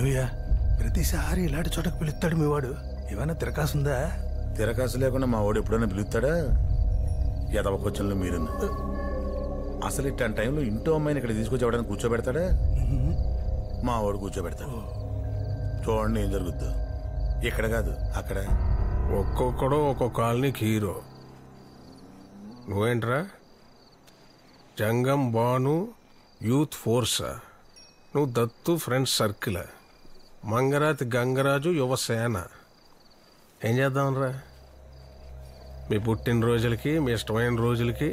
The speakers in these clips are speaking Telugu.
ఏవయ్యా ప్రతిసారి ఇలాంటి చోటకు పిలుస్తాడు మీ వాడు, ఏమైనా తిరకాసుందా? తిరకాసు లేకుండా మా వాడు ఎప్పుడైనా పిలుస్తాడా? ఎదవ క్వశ్చన్లు మీరు. అసలు ఇట్లాంటి టైంలో ఇంటో అమ్మాయిని ఇక్కడ తీసుకొచ్చి ఎవడైనా కూర్చోబెడతాడా? మా వాడు కూర్చోబెడతాడు. చూడండి ఏం జరుగుద్దో. ఇక్కడ కాదు అక్కడ. ఒక్కొక్కడు ఒక్కొక్క కాలనీకి హీరో. నువ్వేంట్రా జంగం బాను యూత్ ఫోర్సా? నువ్వు దత్తు ఫ్రెండ్స్ సర్కిల్, మంగరాతి గంగరాజు యువసేన. ఏం చేద్దామనరా? మీ పుట్టినరోజులకి మీ ఇష్టమైన రోజులకి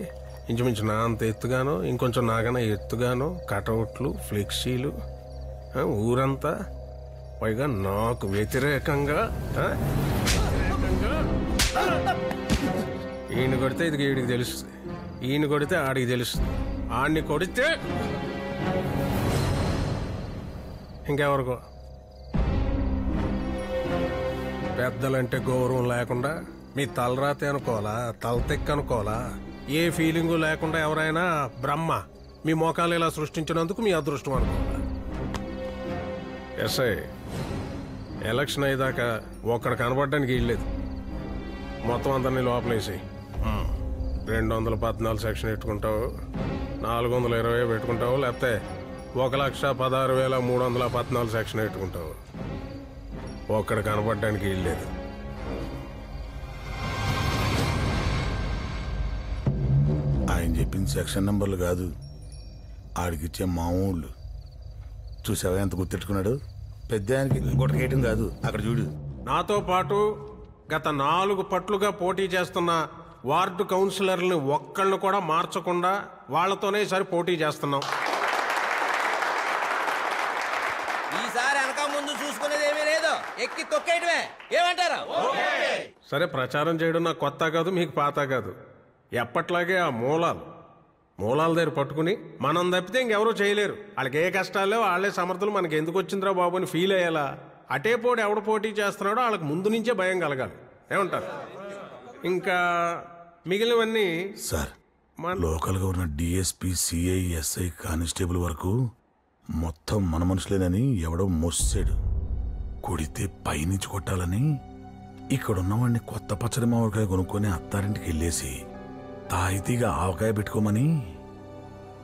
ఇంచుమించు నా అంత ఎత్తుగాను ఇంకొంచెం నాకన్నా ఎత్తుగాను కటౌట్లు ఫ్లెక్సీలు, ఊరంతా, పైగా నాకు వ్యతిరేకంగా. ఈయన కొడితే ఇది వీడికి తెలుస్తుంది, ఈయన కొడితే ఆడికి తెలుస్తుంది, ఆడిని కొడితే ఇంకెవరికో. పెద్దలంటే గౌరవం లేకుండా మీ తలరాతే అనుకోవాలా, తలతెక్క అనుకోవాలా? ఏ ఫీలింగు లేకుండా ఎవరైనా బ్రహ్మ మీ మోకాలు ఇలా సృష్టించినందుకు మీ అదృష్టం అనుకోవాలా? ఎస్ఐ ఎలక్షన్ అయ్యేదాకా ఒక్కడ కనబడడానికి వీల్లేదు. మొత్తం అందరినీ లోపలేసి 214 సెక్షన్ పెట్టుకుంటావు, 420 పెట్టుకుంటావు, లేకపోతే 1,16,314 సెక్షన్ పెట్టుకుంటావు. ఒక్కడ కనపడడానికి వీల్లేదు. ఆయన చెప్పిన సెక్షన్ నంబర్లు కాదు, ఆడికిచ్చే మామూళ్ళు. చూసావా ఎంత గుర్తెట్టుకున్నాడు? పెద్ద ఆయనకి గుట్టకేయటం కాదు, అక్కడ చూడు. నాతో పాటు గత 4 పట్లుగా పోటీ చేస్తున్న వార్డు కౌన్సిలర్ని ఒక్కళ్ళను కూడా మార్చకుండా వాళ్లతోనే ఈసారి పోటీ చేస్తున్నాం. ఈసారి వెనక ముందు చూసుకునేది ఏమీ లేదు, ఎక్కి తొక్కేయటమే. ఏమంటారా? సరే, ప్రచారం చేయడం నాకు కొత్త కాదు, మీకు పాత కాదు. ఎప్పట్లాగే ఆ మూలాల దగ్గర పట్టుకుని మనం తప్పితే ఇంకెవరూ చేయలేరు, వాళ్ళకి ఏ కష్టాలే వాళ్ళే సమర్థులు, మనకి ఎందుకు వచ్చిందిరా బాబు అని ఫీల్ అయ్యేలా అటే పోటీ ఎవడు పోటీ చేస్తున్నాడో వాళ్ళకి ముందు నుంచే భయం కలగాలి. ఏమంటారు? ఇంకా మిగిలినవన్నీ సార్, లోకల్గా ఉన్న డిఎస్పీ, సిఐ, ఎస్ఐ, కానిస్టేబుల్ వరకు మొత్తం మన మనుషులేనని ఎవడో మోసాడు. కొడితే పైనుంచి కొట్టాలని ఇక్కడున్నవాడిని కొత్త పచ్చడి మామిడికాయ కొనుక్కొని అత్తారింటికి వెళ్ళేసి తాయితీగా ఆవకాయ పెట్టుకోమని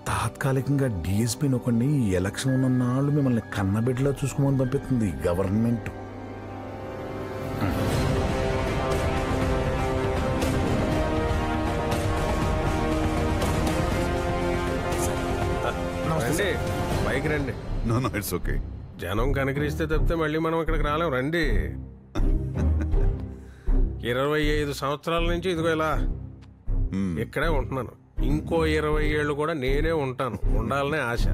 తాత్కాలికంగా డిఎస్పీ నొకండి ఎలక్షన్ ఉన్న నాళ్ళు మిమ్మల్ని కన్నబిడ్డలా చూసుకోమని పంపిస్తుంది గవర్నమెంట్. రండి, బైక్ రండి. No it's okay. జనం కనికరిస్తే తప్పితే మళ్ళీ మనం ఇక్కడికి రాలేం. రండి. 25 సంవత్సరాల నుంచి ఇదిగో ఇలా ఇక్కడే ఉంటున్నాను. ఇంకో 20 ఏళ్ళు కూడా నేనే ఉంటాను, ఉండాలనే ఆశ.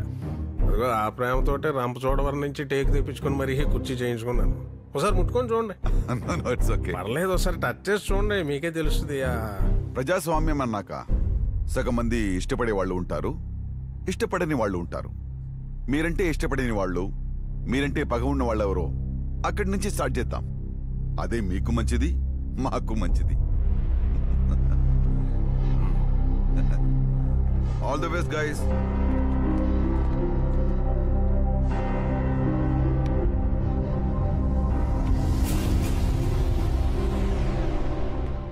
అదిగో ఆ ప్రేమతోటే రంపచోడవరం నుంచి టేక్ తెప్పించుకుని మరీ కుర్చీ చేయించుకున్నాను. ఒకసారి ముట్టుకొని చూడండి. పర్లేదు, ఒకసారి టచ్ చేసి చూడండి, మీకే తెలుస్తుంది. ప్రజాస్వామ్యం అన్నాక సగం మంది ఇష్టపడే వాళ్ళు ఉంటారు, ఇష్టపడని వాళ్ళు ఉంటారు. మీరంటే ఇష్టపడని వాళ్ళు, మీరంటే పగ ఉన్న వాళ్ళు ఎవరో అక్కడి నుంచి స్టార్ట్ చేద్దాం. అదే మీకు మంచిది, మాకు మంచిది. All the best guys.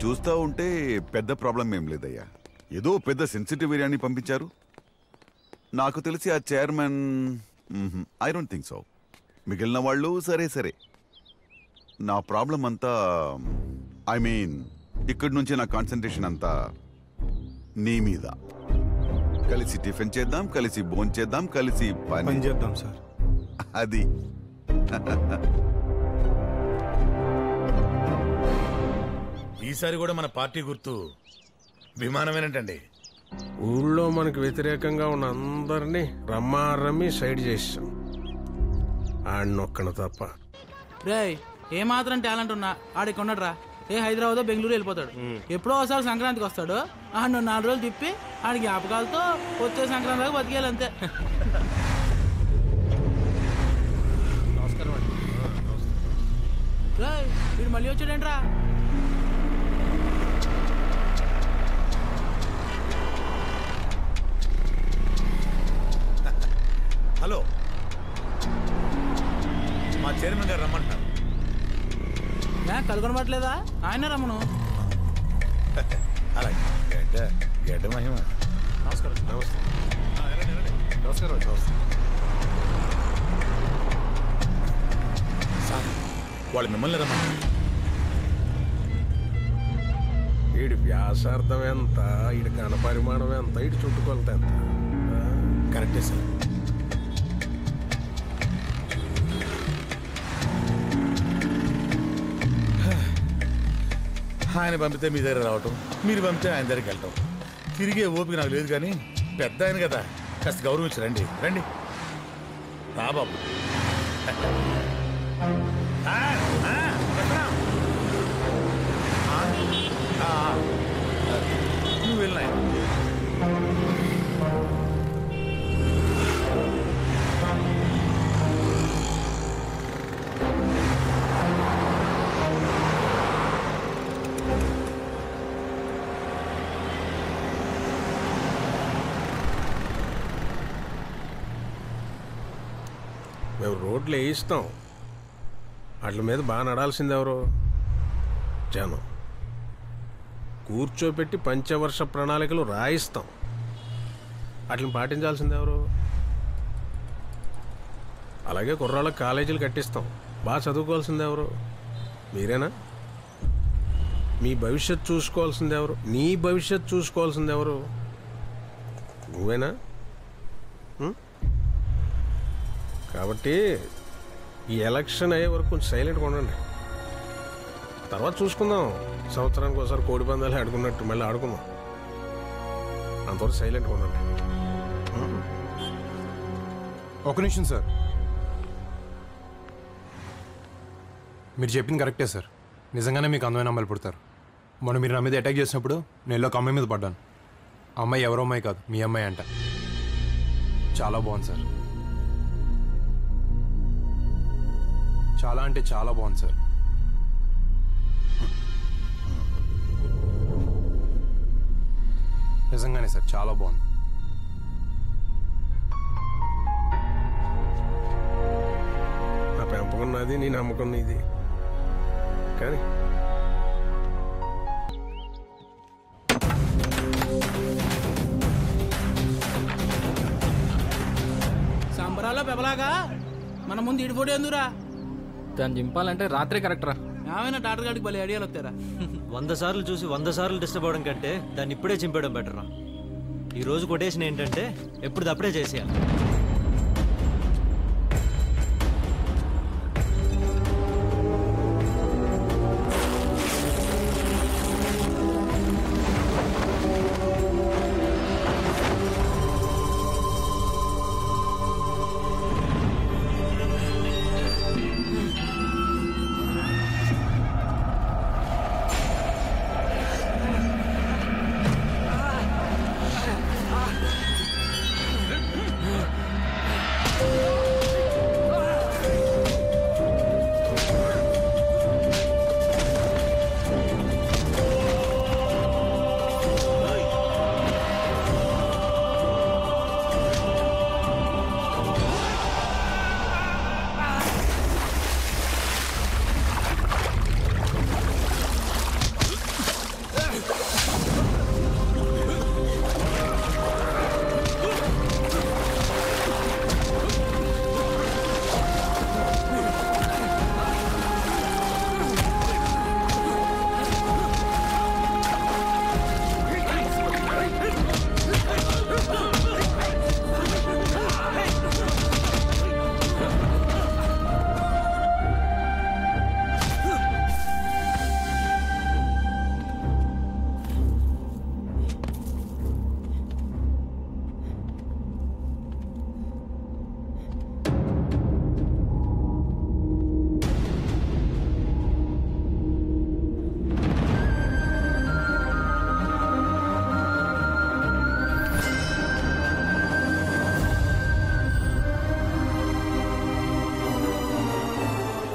చూస్తా ఉంటే పెద్ద ప్రాబ్లం ఏం లేదయ్యా. ఏదో పెద్ద సెన్సిటివ్ ఏరియాని పంపించారు. నాకు తెలిసి ఆ chairman, I don't think so. మిగిలిన వాళ్ళు సరే సరే. నా ప్రాబ్లం అంతా, ఐ మీన్ ఇక్కడి నుంచి నా కాన్సన్ట్రేషన్ అంతా నీ మీద. కలిసి టిఫిన్ చేద్దాం, కలిసి భోజనం చేద్దాం, కలిసి పని చేద్దాం సార్. అది ఈసారి కూడా మన పార్టీ గుర్తు విమానమేనంటండి. ఊళ్ళో మనకు వ్యతిరేకంగా ఉన్న అందరినీ రమ్మి సైడ్ చేసాం, ఆడినొక్కను తప్ప. రే, ఏమాత్రం టాలెంట్ ఉన్నా ఆడికి ఉండడరా. ఏ హైదరాబాద్ బెంగళూరు వెళ్ళిపోతాడు. ఎప్పుడో ఒకసారి సంక్రాంతికి వస్తాడు. ఆడు 4 రోజులు తిప్పి ఆడి జ్ఞాపకాలతో వచ్చే సంక్రాంతి దాకా బతికేయాలి అంతే. నమస్కారం అండి. వీడు మళ్ళీ వచ్చాడేంట్రా? హలో, చైర్మన్ గారు రమ్మంటారు. కనుగొనబట్లేదా? ఆయన రమ్మను. అలాగే గడ్డ మహిమ. నమస్కారం. నమస్తే. నమస్కారం. నమస్తే సార్, వాళ్ళు మిమ్మల్ని రమ్మంటారు. వీడి వ్యాసార్థం ఎంత, వీడి ఘనపరిమాణం ఎంత, వీడి చుట్టుకొలత ఎంత? కరెక్టే సార్. ఆయన పంపితే మీ దగ్గర రావటం, మీరు పంపితే ఆయన దగ్గరికి వెళ్ళటం, తిరిగే ఓపిక నాకు లేదు. కానీ పెద్ద ఆయన కదా, కాస్త గౌరవించి రండి. రండి రా బాబు. నువ్వు వెళ్ళినా మేము రోడ్లు వేయిస్తాం, వాటి మీద బాగా నడాల్సింది ఎవరు? జనం. కూర్చోబెట్టి పంచవర్ష ప్రణాళికలు రాయిస్తాం, వాటిని పాటించాల్సింది ఎవరు? అలాగే కుర్రాళ్ళకి కాలేజీలు కట్టిస్తాం, బాగా చదువుకోవాల్సింది ఎవరు? మీరేనా? మీ భవిష్యత్తు చూసుకోవాల్సింది ఎవరు? నీ భవిష్యత్తు చూసుకోవాల్సింది ఎవరు? నువ్వేనా? కాబట్టి ఈ ఎలక్షన్ అయ్యే వరకు కొంచెం సైలెంట్గా ఉండండి. తర్వాత చూసుకుందాం, సంవత్సరానికి ఒకసారి కోడి పందాలు ఆడుకున్నట్టు మళ్ళీ ఆడుకుందాం. అంతవరకు సైలెంట్గా ఉండండి. ఒక నిమిషం సార్, మీరు చెప్పింది కరెక్టే సార్. నిజంగానే మీకు అందమైన అమ్మాయిలు పుడతారు. మొన్న మీరు నా మీద అటాక్ చేసినప్పుడు నేను ఒక అమ్మాయి మీద పడ్డాను. ఆ అమ్మాయి ఎవరో అమ్మాయి కాదు, మీ అమ్మాయి అంట. చాలా బాగుంది సార్, చాలా అంటే చాలా బాగుంది సార్. నిజంగానే సార్, చాలా బాగుంది. నా పెంపకున్నది, నీ నమ్మకం ఇది. కానీ సంబరాల్లో పెబలాగా మన ముందు ఇడిపోటీ ఎందురా? దాన్ని దింపాలంటే రాత్రే కరెక్ట్ రా. ఏమైనా డాక్టర్ గారికి భలే ఐడియాలు వస్తారా? 100 సార్లు చూసి 100 సార్లు డిస్టర్బ్ అవడం కంటే దాన్ని ఇప్పుడే చింపేయడం బెటర్ రా. ఈరోజు కొటేషన్ ఏంటంటే ఎప్పుడు అప్పుడే చేసేయాలి.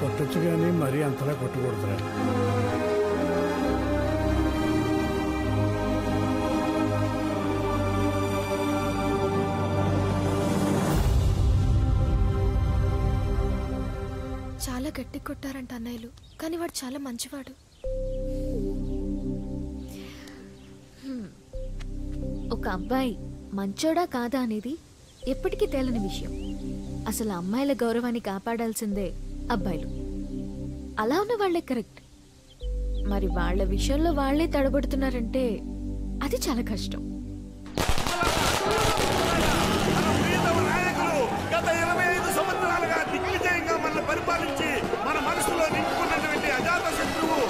కొట్టచ్చు కానీ మరీ అంతలా కొట్టకూడదురా. చాలా గట్టి కొట్టారంట అన్నయ్యలు, కానీ వాడు చాలా మంచివాడు. ఒక అబ్బాయి మంచోడా కాదా అనేది ఎప్పటికీ తేలని విషయం. అసలు అమ్మాయిల గౌరవాన్ని కాపాడాల్సిందే అబ్బాయిలు. అలా ఉన్న వాళ్లే కరెక్ట్. మరి వాళ్ళ విషయంలో వాళ్లే తడబడుతున్నారంటే అది చాలా కష్టం. గత 25 సంవత్సరాలుగా దిగ్విజయంగా మన పరిపాలించి మన మనసులో నింపుకున్నటువంటి అజాత శత్రువు,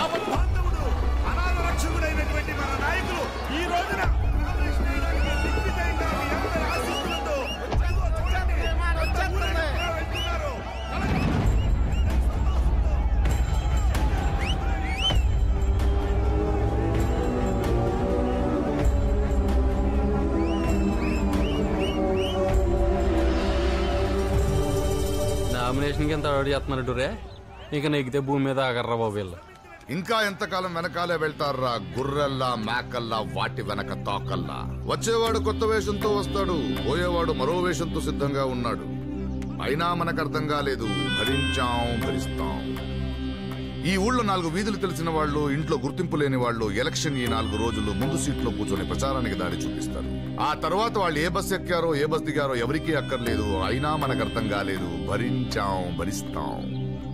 ఆపద్బాంధవుడు, అనాథ రక్షకుడైనటువంటి మన నాయకులు ఈ రోజున దిగ్విజయంగా మీ అందరి ఆశీస్సులతో వెళ్తున్నారు. నామినేషన్కి ఎంత అడిగి చేస్తున్నట్టు రే, ఇక నెగ్గితే భూమి మీద ఆగర్రా బాబు వీళ్ళు. ఇంకా ఎంతకాలం వెనకాలే వెళ్తారా గుర్రెల్లా మేకల్లా వాటి వెనక తోకల్లా. వచ్చేవాడు కొత్త వేషంతో వస్తాడు, పోయేవాడు మరో వేషంతో సిద్ధంగా ఉన్నాడు. అయినా మనకు అర్థం కాలేదు, భరిస్తాం. ఈ ఊళ్ళో 4 వీధులు తెలిసిన వాళ్ళు, ఇంట్లో గుర్తింపు లేని వాళ్ళు ఎలక్షన్ ఈ 4 రోజులు ముందు సీట్లో కూర్చొని ప్రచారానికి దారి చూపిస్తారు. ఆ తర్వాత వాళ్ళు ఏ బస్ ఎక్కారో ఏ బస్ దిగారో ఎవరికీ అక్కర్లేదు. అయినా మనకు అర్థం కాలేదు, భరిస్తాం.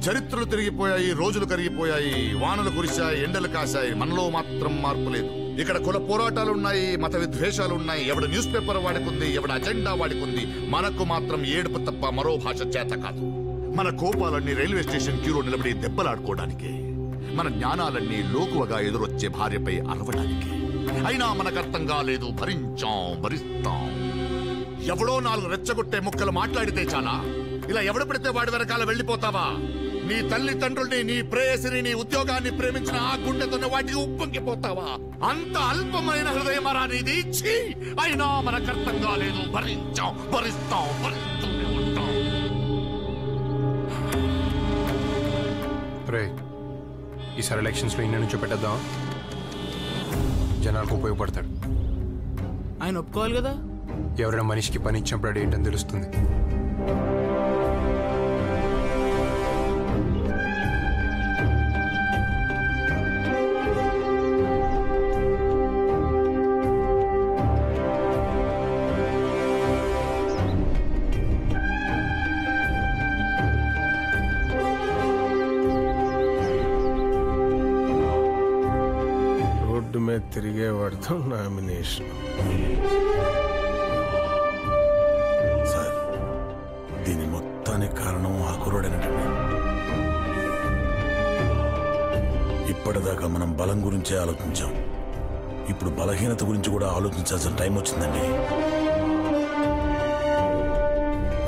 చరిత్రలు తిరిగిపోయాయి, రోజులు కరిగిపోయాయి, వానలు కురిశాయి, ఎండలు కాశాయి, మనలో మాత్రం మార్పు లేదు. ఇక్కడ కుల పోరాటాలున్నాయి, మత విద్వేషాలున్నాయి, ఎవడ న్యూస్ పేపర్ వాడుకుంది, ఎవడ అజెండా వాడుకుంది. మనకు మాత్రం ఏడుపు తప్ప మరో భాష చేత కాదు. మన కోపాలన్నీ రైల్వే స్టేషన్ క్యూలో నిలబడి దెబ్బలాడుకోవడానికి, మన జ్ఞానాలన్నీ లోకువగా ఎదురొచ్చే భార్యపై అరవడానికి. అయినా మనకు అర్థం కాలేదు, భరిస్తాం. ఎవడో 4 రెచ్చగొట్టే ముక్కలు మాట్లాడితే చాలా, ఇలా ఎవడు పడితే వాడి వెనకాల వెళ్ళిపోతావా? నీ తల్లిదండ్రుల్ని, నీ ప్రేయసిని, నీ ఉద్యోగాన్ని ప్రేమించిన ఆ గుండెతోనే వాటికి ఉప్పొంగిపోతావా? అంత అల్పమైన హృదయమరా నీది? ఛీ! అయినా మనకు అర్థం కాలేదు, భరిస్తాం. రే, ఈసారి ఎలక్షన్స్లో ఇన్ని నుంచి పెట్టేద్దాం, జనాలకు ఉపయోగపడతాడు. ఆయన ఒప్పుకోవాలి కదా. ఎవరైనా మనిషికి పని ఇచ్చినప్పుడు అది ఏంటని తెలుస్తుంది. మీద తిరిగేవాడితో నామినేషన్. సార్, దీని మొత్తానికి కారణం ఆ కుర్రోడేనండి. ఇప్పటిదాకా మనం బలం గురించే ఆలోచించాం, ఇప్పుడు బలహీనత గురించి కూడా ఆలోచించాల్సిన టైం వచ్చిందండి.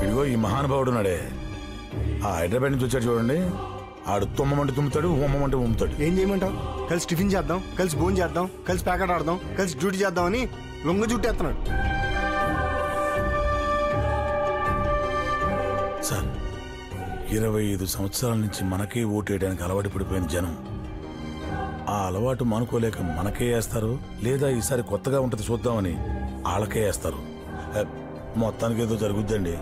ఇదిగో ఈ మహానుభావుడు నాడే, ఆ హైదరాబాద్ నుంచి వచ్చాడు చూడండి. ఆడు తుమ్మమంటే తుమ్ముతాడు, ఉమ్మమంటే ఉమ్ముతాడు. ఏం చేయమంటావు? కలిసి టిఫిన్ చేద్దాం, కలిసి భోజనం చేద్దాం, కలిసి ప్యాకెట్ ఆడదాం, కలిసి డ్యూటీ చేద్దామని లొంగ చుట్టేస్తున్నాడు. సార్, 25 సంవత్సరాల నుంచి మనకే ఓటేయడానికి అలవాటు పడిపోయిన జనం ఆ అలవాటు మానుకోలేక మనకే వేస్తారు, లేదా ఈసారి కొత్తగా ఉంటుంది చూద్దామని వాళ్ళకే వేస్తారు. మొత్తానికి ఏదో జరుగుద్దండి.